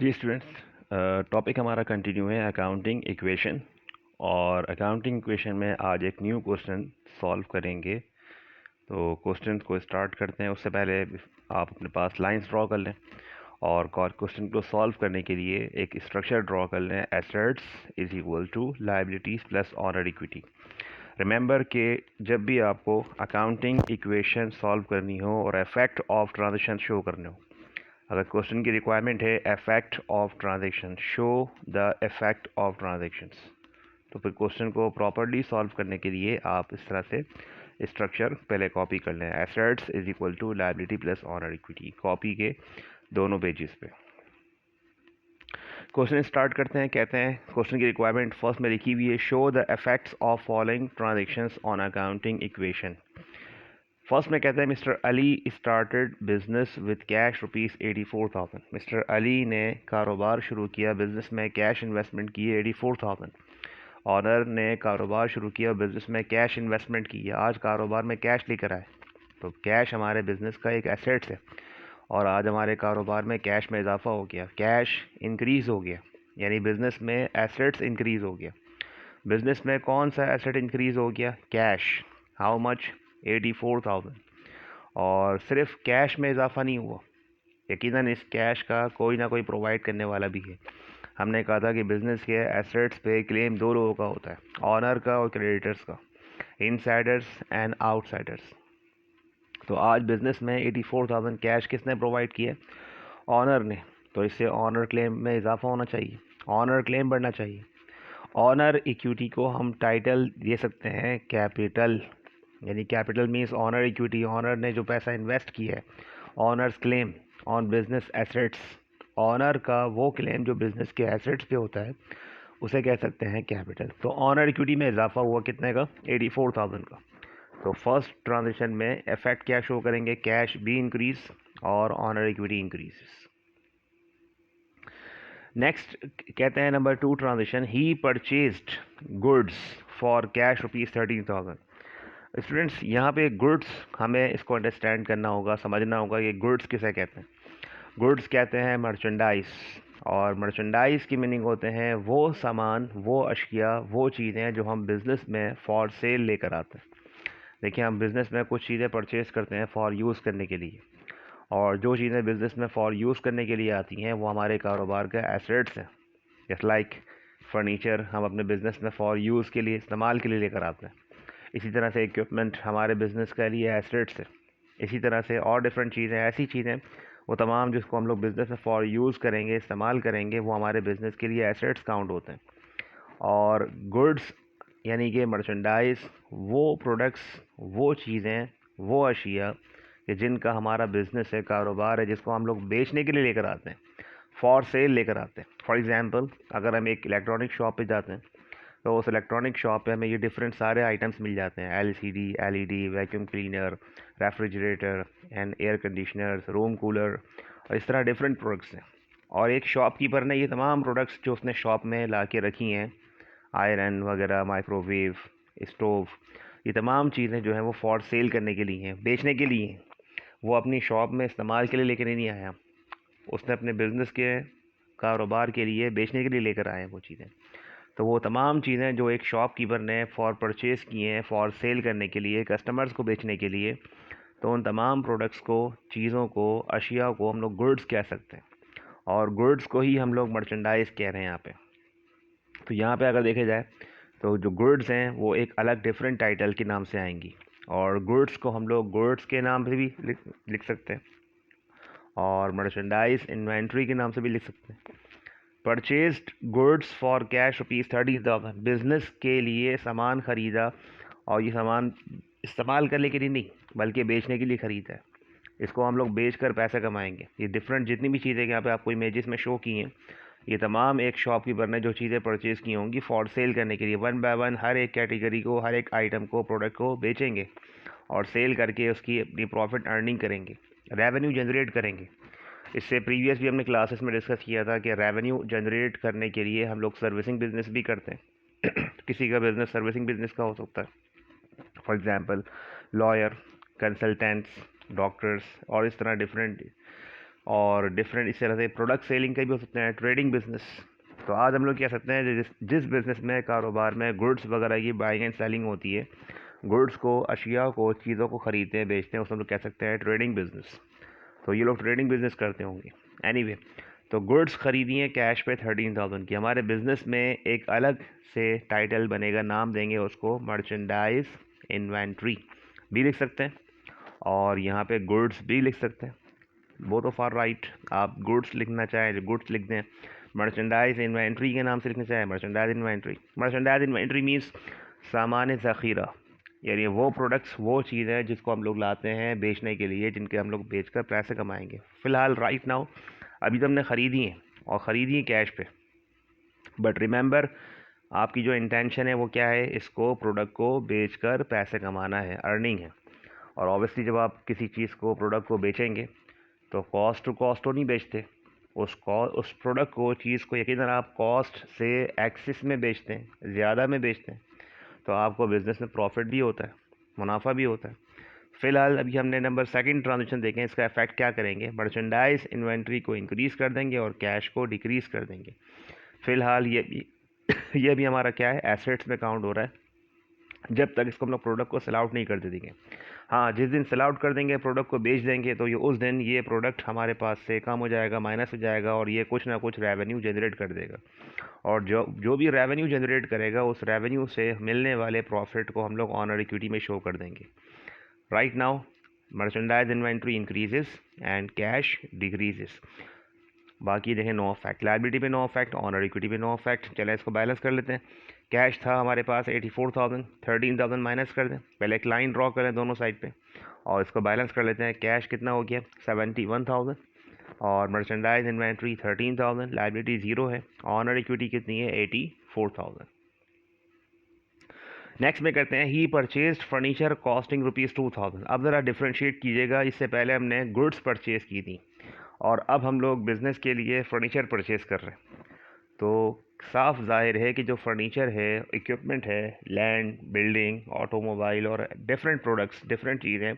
जी students, topic हमारा continue है accounting equation. और अकाउंटिंग इक्वेशन में आज एक न्यू क्वेश्चन सॉल्व करेंगे। तो क्वेश्चन को स्टार्ट करते हैं। उससे पहले आप अपने पास लाइंस ड्रॉ कर लें और क्वेश्चन को सॉल्व करने के लिए एक स्ट्रक्चर ड्रॉ कर लें। Assets is equal to liabilities plus owner equity. Remember कि जब भी आपको अकाउंटिंग इक्वेशन सॉल्व करनी हो और इफेक्ट ऑफ ट्रांजेक्शन शो करने हो, अगर क्वेश्चन की रिक्वायरमेंट है effect of transaction, show the effect of transactions, तो फिर क्वेश्चन को प्रॉपरली सॉल्व करने के लिए आप इस तरह से स्ट्रक्चर पहले कॉपी कर लें। Assets is equal to liability plus owner equity, copy के दोनों पेजेस पे। क्वेश्चन स्टार्ट करते हैं। कहते हैं क्वेश्चन की रिक्वायरमेंट फर्स्ट में लिखी हुई है, show the effects of following transactions on accounting equation. First में कहते हैं mister Ali started business with cash rupees 84,000। Mister Ali ने कारोबार शुरू किया, बिजनेस में कैश इन्वेस्टमेंट किए 84,000। ऑनर ने कारोबार शुरू किया, बिजनेस में कैश इन्वेस्टमेंट किया, आज कारोबार में कैश लेकर आए। तो कैश हमारे बिजनेस का एक एसेट्स है और आज हमारे कारोबार में कैश में इजाफा हो गया, कैश इंक्रीज़ हो गया, यानी बिजनेस में एसेट्स इंक्रीज़ हो गया। बिजनेस में कौन सा एसेट इंक्रीज़ हो गया? कैश। How much? 84,000। और सिर्फ कैश में इजाफा नहीं हुआ, यकीनन इस कैश का कोई ना कोई प्रोवाइड करने वाला भी है। हमने कहा था कि बिजनेस के एसेट्स पे क्लेम दो लोगों का होता है, ऑनर का और क्रेडिटर्स का, इनसाइडर्स एंड आउटसाइडर्स। तो आज बिजनेस में 84,000 कैश किसने प्रोवाइड किया? ऑनर ने। तो इससे ऑनर क्लेम में इजाफा होना चाहिए, ऑनर क्लेम बढ़ना चाहिए। ऑनर इक्विटी को हम टाइटल दे सकते हैं कैपिटल, यानी capital means owner equity, owner ने जो पैसा इन्वेस्ट किया है। Owners claim on business assets, owner का वो क्लेम जो बिजनेस के एसेट्स पे होता है उसे कह सकते हैं कैपिटल। तो ऑनर इक्विटी में इजाफा हुआ कितने का? 84,000 का। तो फर्स्ट ट्रांजेक्शन में इफेक्ट क्या शो करेंगे? कैश भी इंक्रीज और ऑनर इक्विटी इंक्रीज। नेक्स्ट कहते हैं number 2 transaction, he purchased goods for cash rupees 13,000। Students यहाँ पे गुड्स हमें इसको अंडरस्टैंड करना होगा, समझना होगा कि गुड्स किसे कहते हैं। गुड्स कहते हैं मर्चेंडाइज, और मर्चेंडाइज की मीनिंग होते हैं वो सामान, वो अशिया, वो चीज़ें जो हम बिज़नेस में फॉर सेल लेकर आते हैं। देखिए, हम बिज़नेस में कुछ चीज़ें परचेज़ करते हैं फॉर यूज़ करने के लिए, और जो चीज़ें बिज़नेस में फॉर यूज़ करने के लिए आती हैं वो हमारे कारोबार के एसेट्स हैं। जस्ट लाइक फर्नीचर हम अपने बिज़नेस में फॉर यूज़ के लिए, इस्तेमाल के लिए लेकर आते हैं। इसी तरह से इक्विपमेंट हमारे बिज़नेस के लिए एसेट्स है। इसी तरह से और डिफरेंट चीज़ें, ऐसी चीज़ें वो तमाम जिसको हम लोग बिज़नेस में फॉर यूज़ करेंगे, इस्तेमाल करेंगे, वो हमारे बिज़नेस के लिए एसेट्स काउंट होते हैं। और गुड्स यानी कि मर्चेंडाइज, वो प्रोडक्ट्स, वो चीज़ें, वो अशिया कि जिनका हमारा बिज़नेस है, कारोबार है, जिसको हम लोग बेचने के लिए लेकर आते हैं, फॉर सेल लेकर आते हैं। फॉर एग्ज़ाम्पल, अगर हम एक इलेक्ट्रॉनिक शॉप पे जाते हैं तो उस इलेक्ट्रॉनिक शॉप पे हमें ये डिफरेंट सारे आइटम्स मिल जाते हैं, LCD, LED, vacuum cleaner, refrigerator and air conditioners, room cooler, और इस तरह डिफरेंट प्रोडक्ट्स हैं। और एक शॉपकीपर ने ये तमाम प्रोडक्ट्स जो उसने शॉप में ला के रखी हैं, आयरन वगैरह, माइक्रोवेव, स्टोव, ये तमाम चीज़ें जो हैं वो फॉर सेल करने के लिए हैं, बेचने के लिए हैं। वो अपनी शॉप में इस्तेमाल के लिए लेकर नहीं आया, उसने अपने बिज़नेस के कारोबार के लिए बेचने के लिए लेकर आए हैं वो चीज़ें। तो वो तमाम चीज़ें जो एक शॉपकीपर ने फॉर परचेज़ किए हैं, फॉर सेल करने के लिए, कस्टमर्स को बेचने के लिए, तो उन तमाम प्रोडक्ट्स को, चीज़ों को, अशिया को हम लोग गुड्स कह सकते हैं, और गुड्स को ही हम लोग मर्चेंडाइज कह रहे हैं यहाँ पे। तो यहाँ पे अगर देखे जाए तो जो गुड्स हैं वो एक अलग डिफरेंट टाइटल के नाम से आएंगी, और गुड्स को हम लोग गुड्स के नाम से भी लिख सकते हैं, और मर्चेंडाइज इन्वेंट्री के नाम से भी लिख सकते हैं। Purchased goods for cash rupees 30,000, business के लिए सामान ख़रीदा, और ये सामान इस्तेमाल करने के लिए नहीं बल्कि बेचने के लिए ख़रीदा है। इसको हम लोग बेच कर पैसा कमाएंगे। ये डिफरेंट जितनी भी चीज़ें यहाँ पे आपको इमेजेस में शो की हैं, ये तमाम एक शॉपकीपर ने जो चीज़ें परचेज़ की होंगी फॉर सेल करने के लिए, वन बाय वन हर एक कैटेगरी को, हर एक आइटम को, प्रोडक्ट को बेचेंगे और सेल करके उसकी अपनी प्रॉफिट अर्निंग करेंगे, रेवेन्यू जनरेट करेंगे। इससे प्रीवियस भी हमने क्लासेस में डिस्कस किया था कि रेवेन्यू जनरेट करने के लिए हम लोग सर्विसिंग बिजनेस भी करते हैं। किसी का बिजनेस सर्विसिंग बिजनेस का हो सकता है, for example lawyer, consultants, doctors और इस तरह डिफरेंट और डिफरेंट इस तरह से प्रोडक्ट सेलिंग का भी हो सकता है, ट्रेडिंग बिजनेस। तो आज हम लोग कह सकते हैं जिस बिज़नेस में कारोबार में गुड्स वगैरह की बाइंग एंड सेलिंग होती है, गुड्स को, अशिया को, चीज़ों को ख़रीदते हैं बेचते हैं, उसमें हम लोग कह सकते हैं ट्रेडिंग बिजनेस। तो ये लोग ट्रेडिंग बिजनेस करते होंगे। एनीवे, तो गुड्स खरीदी हैं कैश पे 13,000 की। हमारे बिजनेस में एक अलग से टाइटल बनेगा, नाम देंगे उसको मर्चेंडाइज इन्वेंट्री भी लिख सकते हैं, और यहाँ पे गुड्स भी लिख सकते हैं। Both of are right. आप गुड्स लिखना चाहें गुड्स लिख दें, मर्चेंडाइज इन्वेंट्री के नाम से लिखना चाहें merchandise inventory. Merchandise inventory means सामान ज़ख़ीरा, यानी वो प्रोडक्ट्स, वो चीज़ है जिसको हम लोग लाते हैं बेचने के लिए, जिनके हम लोग बेचकर पैसे कमाएंगे। फ़िलहाल राइट नाउ अभी तो हमने ख़रीदी है और ख़रीदी है कैश पे, बट रिमेंबर आपकी जो इंटेंशन है वो क्या है, इसको प्रोडक्ट को बेचकर पैसे कमाना है, अर्निंग है। और ऑब्वियसली जब आप किसी चीज़ को, प्रोडक्ट को बेचेंगे तो कॉस्ट टू कॉस्ट तो नहीं बेचते, उस प्रोडक्ट को, चीज़ को यकीनन आप कॉस्ट से एक्सिस में बेचते हैं, ज़्यादा में बेचते हैं, तो आपको बिज़नेस में प्रॉफिट भी होता है, मुनाफा भी होता है। फ़िलहाल अभी हमने नंबर सेकंड ट्रांजेक्शन देखें, इसका इफेक्ट क्या करेंगे, मर्चेंडाइज इन्वेंट्री को इंक्रीज़ कर देंगे और कैश को डिक्रीज़ कर देंगे। फ़िलहाल ये भी ये भी हमारा क्या है, एसेट्स में काउंट हो रहा है, जब तक इसको हम लोग प्रोडक्ट को सेल आउट नहीं कर देंगे। हाँ, जिस दिन सेल आउट कर देंगे, प्रोडक्ट को बेच देंगे, तो ये उस दिन ये प्रोडक्ट हमारे पास से कम हो जाएगा, माइनस हो जाएगा, और ये कुछ ना कुछ रेवेन्यू जनरेट कर देगा। और जो भी रेवेन्यू जनरेट करेगा, उस रेवेन्यू से मिलने वाले प्रॉफिट को हम लोग ऑनर इक्विटी में शो कर देंगे। Right now merchandise inventory increases and cash decreases. बाकी देखें नो इफेक्ट, लायबिलिटी पे नो इफेक्ट, ऑनर इक्विटी पे नो इफेक्ट। चले इसको बैलेंस कर लेते हैं। कैश था हमारे पास 84,000, 13,000 माइनस कर दें, पहले एक लाइन ड्रॉ करें दोनों साइड पे और इसको बैलेंस कर लेते हैं। कैश कितना हो गया 71,000 और मर्चेंडाइज इन्वेंट्री 13,000, लायबिलिटी 0 है, ऑनर इक्विटी कितनी है 84,000। नेक्स्ट में करते हैं ही परचेज्ड फर्नीचर कॉस्टिंग ₹2,000। अब ज़रा डिफ्रेंशिएट कीजिएगा, इससे पहले हमने गुड्स परचेज़ की थी और अब हम लोग बिज़नेस के लिए फ़र्नीचर परचेज़ कर रहे हैं। तो साफ ज़ाहिर है कि जो फर्नीचर है, इक्विपमेंट है, लैंड, बिल्डिंग, ऑटोमोबाइल और डिफरेंट प्रोडक्ट्स, डिफरेंट चीज़ें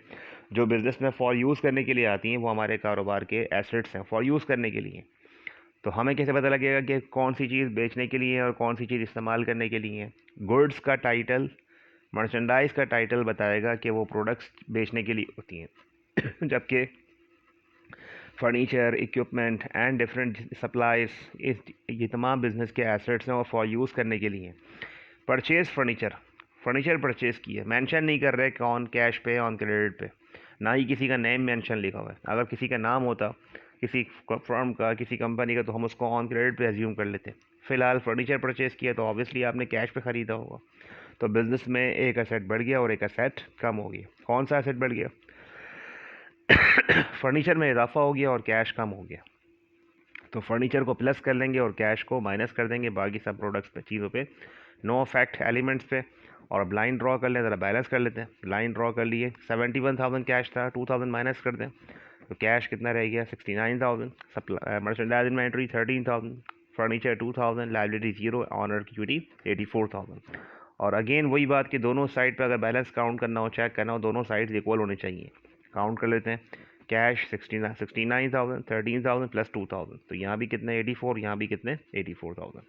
जो बिज़नेस में फॉर यूज़ करने के लिए आती हैं, वो हमारे कारोबार के एसेट्स हैं, फॉर यूज़ करने के लिए। तो हमें कैसे पता लगेगा कि कौन सी चीज़ बेचने के लिए है और कौन सी चीज़ इस्तेमाल करने के लिए है? गुड्स का टाइटल, मर्चेंडाइज़ का टाइटल बताएगा कि वो प्रोडक्ट्स बेचने के लिए होती हैं जबकि furniture, equipment and different supplies, ये तमाम बिज़नेस के एसेट्स हैं और फॉर यूज़ करने के लिए। परचेज़ फर्नीचर परचेज़ की है, मेंशन नहीं कर रहे कौन, कैश पे, ऑन क्रेडिट पे, ना ही किसी का नेम मेंशन लिखा हुआ है। अगर किसी का नाम होता, किसी फर्म का, किसी कंपनी का, तो हम उसको ऑन क्रेडिट पे एज्यूम कर लेते। फ़िलहाल फर्नीचर परचेज़ किया तो ऑब्वियसली आपने कैश पे ख़रीदा होगा, तो बिज़नेस में एक एसेट बढ़ गया और एक एसेट कम हो गया। कौन सा एसेट बढ़ गया? फर्नीचर में इजाफा हो गया और कैश कम हो गया। तो फर्नीचर को प्लस कर लेंगे और कैश को माइनस कर देंगे, बाकी सब प्रोडक्ट्स पे, चीज़ों पे नो इफेक्ट, एलिमेंट्स पे। और अब लाइन ड्रॉ कर लें, ज़रा बैलेंस कर लेते हैं। लाइन ड्रॉ कर लिए, 71,000 कैश था, 2,000 माइनस कर दें तो कैश कितना रह गया 69,000। Merchandise inventory 13,000, furniture 2,000, liability 0, honour equity 84,000। और अगेन वही बात कि दोनों साइड पर अगर बैलेंस काउंट करना हो, चेक करना हो, दोनों साइड्स इक्वल होने चाहिए। काउंट कर लेते हैं। कैश 69,000, 13,000 प्लस 2,000, तो यहाँ भी कितने 84, यहाँ भी कितने 84,000।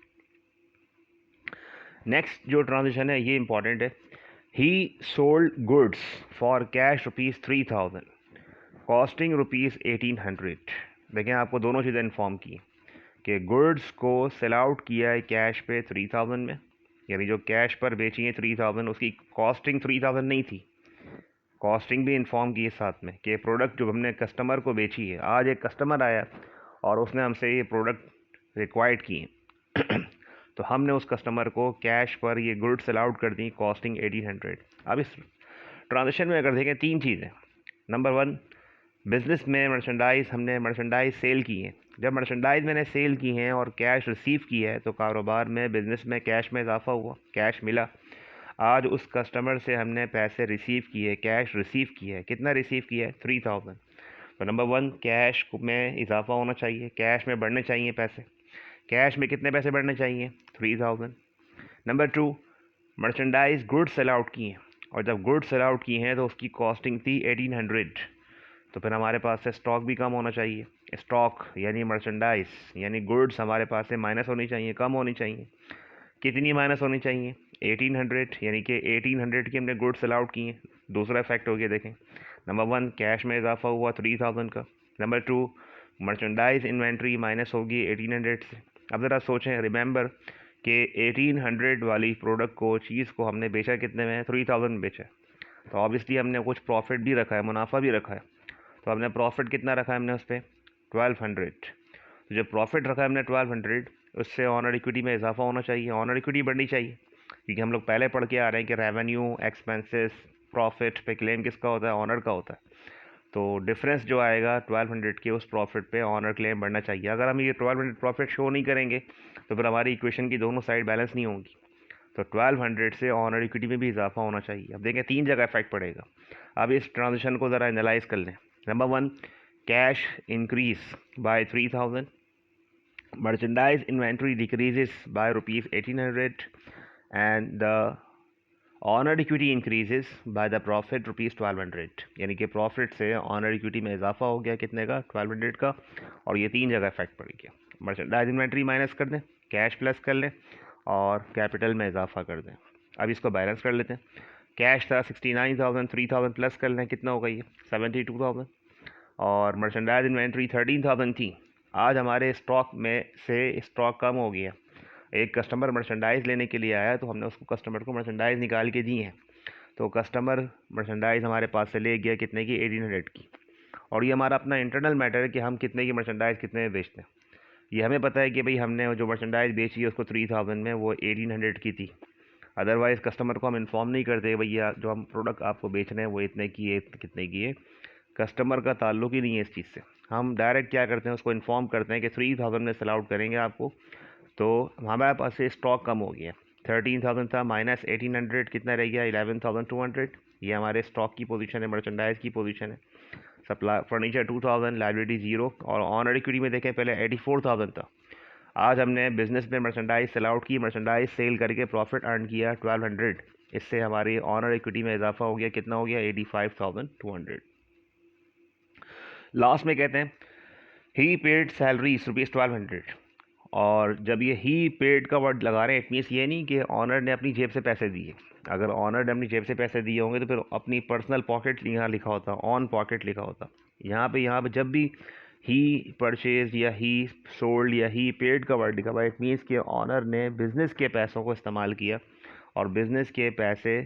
नेक्स्ट जो ट्रांजेक्शन है ये इंपॉर्टेंट है। ही sold goods for cash ₹3,000 costing ₹1,800। देखें, आपको दोनों चीज़ें इन्फॉर्म की कि गुड्स को सेल आउट किया है कैश पे 3,000 में, यानी जो कैश पर बेची है 3,000, उसकी कॉस्टिंग 3,000 नहीं थी। कॉस्टिंग भी इन्फॉर्म की है साथ में कि प्रोडक्ट जो हमने कस्टमर को बेची है, आज एक कस्टमर आया और उसने हमसे ये प्रोडक्ट रिक्वायर्ड की तो हमने उस कस्टमर को कैश पर ये गुड सेल आउट कर दी, कॉस्टिंग 1,800। अब इस ट्रांजेक्शन में अगर देखें, तीन चीज़ें। नंबर 1, बिज़नेस में हमने मर्चेंडाइज सेल की है। जब मर्चेंडाइज मैंने सेल की हैं और कैश रिसीव की है, तो कारोबार में, बिज़नेस में कैश में इजाफा हुआ, कैश मिला। आज उस कस्टमर से हमने पैसे रिसीव किए, कैश रिसीव किया है। कितना रिसीव किया है 3,000। तो नंबर 1, कैश में इजाफा होना चाहिए, कैश में बढ़ने चाहिए पैसे। कैश में कितने पैसे बढ़ने चाहिए 3,000। Number 2, merchandise goods sell out की हैं और जब गुड्स सेल आउट की हैं तो उसकी कॉस्टिंग थी 1,800, तो फिर हमारे पास से स्टॉक भी कम होना चाहिए। स्टॉक यानी मर्चेंडाइज यानी गुड्स हमारे पास से माइनस होनी चाहिए, कम होनी चाहिए। कितनी माइनस होनी चाहिए? 1800, यानी कि 1800 की हमने गुड्स अलाउड किए। दूसरा इफेक्ट हो गया, देखें, नंबर 1 कैश में इजाफा हुआ 3000 का, नंबर 2 मर्चेंडाइज इन्वेंट्री माइनस होगी 1800 से। अब ज़रा सोचें, रिमेंबर कि 1800 वाली प्रोडक्ट को, चीज़ को हमने बेचा कितने में? 3000 में बेचा। तो ऑब्वियसली हमने कुछ प्रॉफिट भी रखा है, मुनाफा भी रखा है। तो हमने प्रॉफिट कितना रखा है हमने उस पर? 1200। तो जो प्रॉफिट रखा है हमने 1200, उससे ऑनर इक्विटी में इजाफा होना चाहिए, ऑनर इक्विटी बढ़नी चाहिए, क्योंकि हम लोग पहले पढ़ के आ रहे हैं कि रेवेन्यू, एक्सपेंसेस, प्रॉफिट पे क्लेम किसका होता है? ऑनर का होता है। तो डिफरेंस जो आएगा 1200 के, उस प्रॉफिट पे ऑनर क्लेम बढ़ना चाहिए। अगर हम ये 1200 प्रॉफिट शो नहीं करेंगे तो फिर हमारी इक्वेशन की दोनों साइड बैलेंस नहीं होंगी। तो 1200 से ऑनर इक्विटी में भी इजाफा होना चाहिए। अब देखें 3 जगह इफेक्ट पड़ेगा। अब इस ट्रांजिशन को ज़रा एनालाइज कर लें। Number 1, cash increase by 3000, merchandise inventory decreases by rupees 1800, and the honour equity increases by the profit rupees 1200, यानी कि प्रॉफिट से ऑनर इक्विटी में इजाफा हो गया कितने का? 1200 का। और ये 3 जगह इफेक्ट पड़ गया। मर्चेंडाइज इन्वेंट्री माइनस कर दें, कैश प्लस कर लें और कैपिटल में इजाफा कर दें। अब इसको बैलेंस कर लेते हैं। कैश था 69,000, 3000 प्लस कर लें, कितना होगा ये? 72,000। और मर्चेंडाइज इन्वेंट्री 13,000 थी। आज हमारे स्टॉक में से स्टॉक कम हो गया। एक कस्टमर मर्चेंडाइज़ लेने के लिए आया, तो हमने उसको, कस्टमर को मर्चेंडाइज़ निकाल के दी है। तो कस्टमर मर्चेंडाइज़ हमारे पास से ले गया कितने की? 1800 की। और ये हमारा अपना इंटरनल मैटर है कि हम कितने की मर्चेंडाइज़ कितने में बेचते हैं। ये हमें पता है कि भाई हमने जो मर्चेंडाइज़ बेची है उसको 3000 में, वो 1800 की थी। अदरवाइज़ कस्टमर को हम इन्फॉर्म नहीं करते भैया जो हम प्रोडक्ट आपको बेच रहे हैं वो इतने की है, कितने की है। कस्टमर का ताल्लुक ही नहीं है इस चीज़ से। हम डायरेक्ट क्या करते हैं, उसको इन्फॉर्म करते हैं कि 3000 में सेल आउट करेंगे आपको। तो हमारे पास से स्टॉक कम हो गया। 13,000 था, माइनस 1800 कितना रह गया? 11,200। ये हमारे स्टॉक की पोजीशन है, मर्चेंडाइज की पोजीशन है। Supply furniture 2000, liability 0। और ऑनर इक्विटी में देखें, पहले 84,000 था। आज हमने बिजनेस में मर्चेंडाइज सेल आउट की, मर्चेंडाइज सेल करके प्रॉफिट अर्न किया 1200। इससे हमारी ऑनर इक्विटी में इजाफा हो गया, कितना हो गया? 85,200। लास्ट में कहते हैं ही पेड सैलरीज रुपीज़ 1200। और जब ये ही पेड का वर्ड लगा रहे हैं, इट मीन्स ये नहीं कि ऑनर ने अपनी जेब से पैसे दिए। अगर ऑनर ने अपनी जेब से पैसे दिए होंगे तो फिर अपनी पर्सनल पॉकेट यहाँ लिखा होता, ऑन पॉकेट लिखा होता। यहाँ पे जब भी ही परचेज या ही सोल्ड या ही पेड का वर्ड लिखा हुआ, इट मीन्स कि ऑनर ने बिज़नेस के पैसों को इस्तेमाल किया और बिज़नेस के पैसे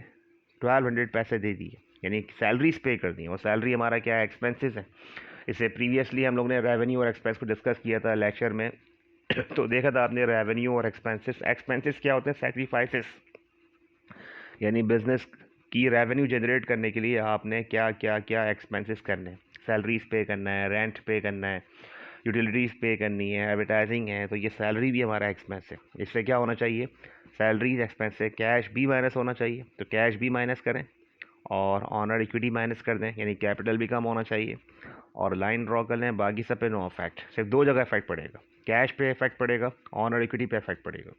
1200 पैसे दे दिए, यानी सैलरीज पे कर दी। और सैलरी हमारा क्या है? एक्सपेंसेस है। इसे प्रीवियसली हम लोग ने रेवेन्यू और एक्सपेंस को डिस्कस किया था लेक्चर में। तो देखा था आपने रेवेन्यू और एक्सपेंसेस। एक्सपेंसेस क्या होते हैं? सैक्रिफाइसेस, यानी बिजनेस की रेवेन्यू जनरेट करने के लिए आपने क्या क्या क्या एक्सपेंसेस करने हैं। सैलरीज पे करना है, रेंट पे करना है, यूटिलिटीज़ पे करनी है, एडवर्टाइजिंग है। तो ये सैलरी भी हमारा एक्सपेंस है। इससे क्या होना चाहिए? सैलरीज एक्सपेंस से कैश भी माइनस होना चाहिए, तो कैश भी माइनस करें और ऑनर इक्विटी माइनस कर दें, यानी कैपिटल भी कम होना चाहिए। और लाइन ड्रॉ कर लें, बाकी सब पे नो इफेक्ट। सिर्फ 2 जगह इफेक्ट पड़ेगा, कैश पे इफेक्ट पड़ेगा, ऑनर इक्विटी पे इफेक्ट पड़ेगा।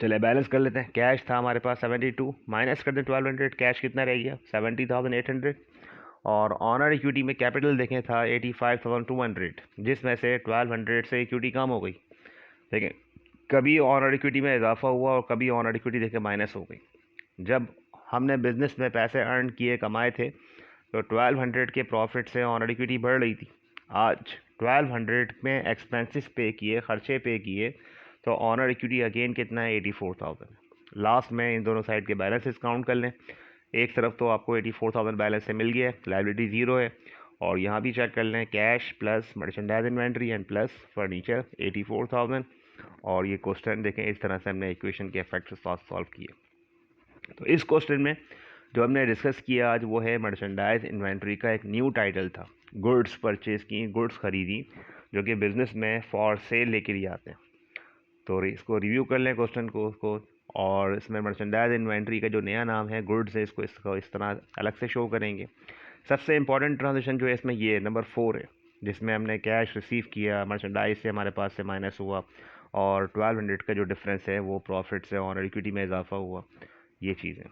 चलिए बैलेंस कर लेते हैं। कैश था हमारे पास 72, माइनस कर दें 1200, कैश कितना रह गया? 70,800। और ऑनर इक्विटी में कैपिटल देखें था 85,200, जिसमें से 1200 से इक्विटी कम हो गई। देखें, कभी ऑनर इक्विटी में इजाफा हुआ और कभी ऑनर इक्विटी देखें माइनस हो गई। जब हमने बिजनेस में पैसे अर्न किए, कमाए थे, तो 1200 के प्रॉफिट से ऑनर इक्विटी बढ़ रही थी। आज 1200 में एक्सपेंसेस पे किए, खर्चे पे किए, तो ऑनर इक्विटी अगेन कितना है? 84,000। लास्ट में इन दोनों साइड के बैलेंसेस काउंट कर लें। एक तरफ तो आपको 84,000 बैलेंस से मिल गया है, लाइबिलिटी 0 है। और यहाँ भी चेक कर लें, cash plus merchandise inventory and plus furniture 84,000। और ये क्वेश्चन देखें, इस तरह से हमने इक्वेशन के इफेक्ट के साथ सॉल्व किए। तो इस क्वेश्चन में जो हमने डिस्कस किया आज, वो है मर्चेंडाइज इन्वेंट्री का एक न्यू टाइटल था। गुड्स परचेज की, गुड्स खरीदी, जो कि बिज़नेस में फॉर सेल लेके लिए आते हैं। तो इसको रिव्यू कर लें क्वेश्चन को उसको। और इसमें मर्चेंडाइज इन्वेंट्री का जो नया नाम है गुड्स है, इसको इस तरह अलग से शो करेंगे। सबसे इंपॉर्टेंट ट्रांजेक्शन जो है इसमें ये नंबर 4 है, जिसमें हमने कैश रिसीव किया, मर्चेंडाइज से हमारे पास से माइनस हुआ, और 1200 का जो डिफरेंस है वो प्रॉफिट से ऑनर इक्विटी में इजाफा हुआ। ये चीज़ें